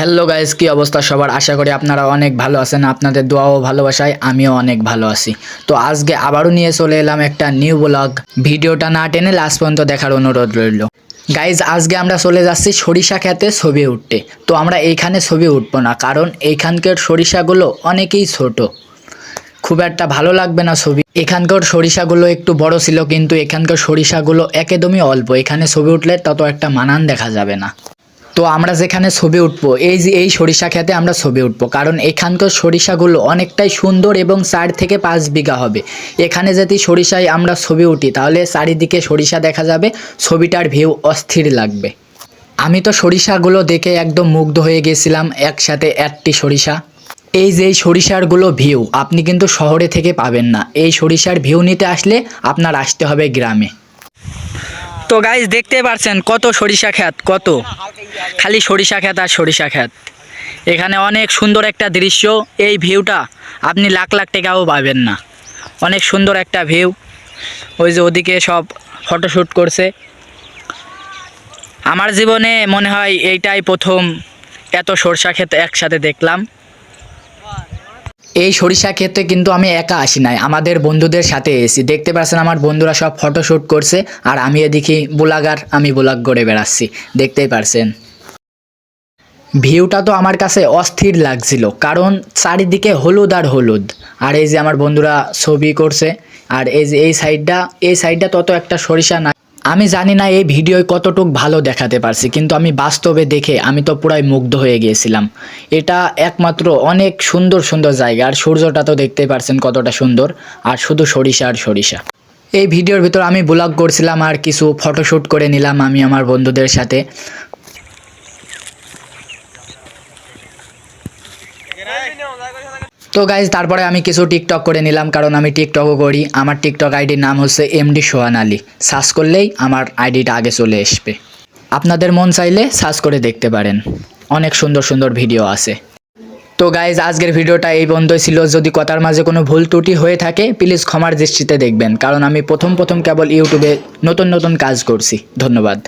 Hello guys, কি অবস্থা সবার? আশা করি আপনারা অনেক ভালো আছেন। আপনাদের দোয়া ও ভালোবাসায় আমিও অনেক ভালো আছি। তো আজকে আবারও নিয়ে চলে এলাম একটা নিউ ব্লগ। ভিডিওটা না টেনে লাস্ট পর্যন্ত দেখার অনুরোধ রইল। গাইজ, আজকে আমরা চলে যাচ্ছি সরিষা খেতে ছবি উঠতে। তো আমরা এইখানে ছবি উঠবো না, কারণ এইখানকার সরিষাগুলো অনেকেই ছোট, খুব একটা ভালো লাগবে না ছবি। এখানকার সরিষাগুলো একটু বড় ছিল, কিন্তু এখানকার সরিষাগুলো একদমই অল্প। এখানে ছবি উঠলে তত একটা মানান দেখা যাবে না। তো আমরা যেখানে ছবি উঠবো, এই সরিষা খেতে আমরা ছবি উঠবো, কারণ এখানকার সরিষাগুলো অনেকটাই সুন্দর এবং 4 থেকে 5 বিঘা হবে। এখানে যদি সরিষায় আমরা ছবি উঠি তাহলে চারিদিকে সরিষা দেখা যাবে, ছবিটার ভিউ অস্থির লাগবে। আমি তো সরিষাগুলো দেখে একদম মুগ্ধ হয়ে গেছিলাম। একসাথে 8টি সরিষা। এই সরিষারগুলো ভিউ আপনি কিন্তু শহরে থেকে পাবেন না। এই সরিষার ভিউ নিতে আসলে আপনার আসতে হবে গ্রামে। তো গাইজ, দেখতে পাচ্ছেন কত সরিষা ক্ষেত, কত খালি সরিষা ক্ষেত আর সরিষা ক্ষেত। এখানে অনেক সুন্দর একটা দৃশ্য। এই ভিউটা আপনি লাখ লাখ টাকাও পাবেন না। অনেক সুন্দর একটা ভিউ। ওই যে ওদিকে সব ফটোশ্যুট করছে। আমার জীবনে মনে হয় এইটাই প্রথম এত সরিষা ক্ষেত একসাথে দেখলাম। এই সরিষা ক্ষেতে কিন্তু আমি একা আসি নাই, আমাদের বন্ধুদের সাথে এসেছি। দেখতে পাচ্ছেন আমার বন্ধুরা সব ফটোশ্যুট করছে, আর আমি এদিকে ব্লগার, আমি ব্লগ করে বেড়াচ্ছি। দেখতেই পারছেন ভিউটা তো আমার কাছে অস্থির লাগছিল, কারণ চারিদিকে হলুদ আর হলুদ। আর এই যে আমার বন্ধুরা ছবি করছে, আর এই যে এই সাইডটা তত একটা সরিষা না। আমি জানি না এই ভিডিওয় কতটুক ভালো দেখাতে পারছি, কিন্তু আমি বাস্তবে দেখে আমি তো পুরাই মুগ্ধ হয়ে গিয়েছিলাম। এটা একমাত্র অনেক সুন্দর সুন্দর জায়গা, আর সূর্যটা তো দেখতেই পারছেন কতটা সুন্দর, আর শুধু সরিষা আর সরিষা। এই ভিডিওর ভিতর আমি ব্লগ করছিলাম আর কিছু ফটোশ্যুট করে নিলাম আমি আমার বন্ধুদের সাথে। তো গাইজ, তারপরে আমি কিছু টিকটক করে নিলাম, কারণ আমি টিকটকও করি। আমার টিকটক আইডির নাম হচ্ছে এমডি সোহান আলী। সার্চ করলেই আমার আইডিটা আগে চলে আসবে। আপনাদের মন চাইলে সার্চ করে দেখতে পারেন, অনেক সুন্দর সুন্দর ভিডিও আছে। তো গাইজ, আজকের ভিডিওটা এই পর্যন্তই ছিল। যদি কথার মাঝে কোনো ভুল ত্রুটি হয়ে থাকে প্লিজ ক্ষমার দৃষ্টিতে দেখবেন, কারণ আমি প্রথম কেবল ইউটিউবে নতুন নতুন কাজ করছি। ধন্যবাদ।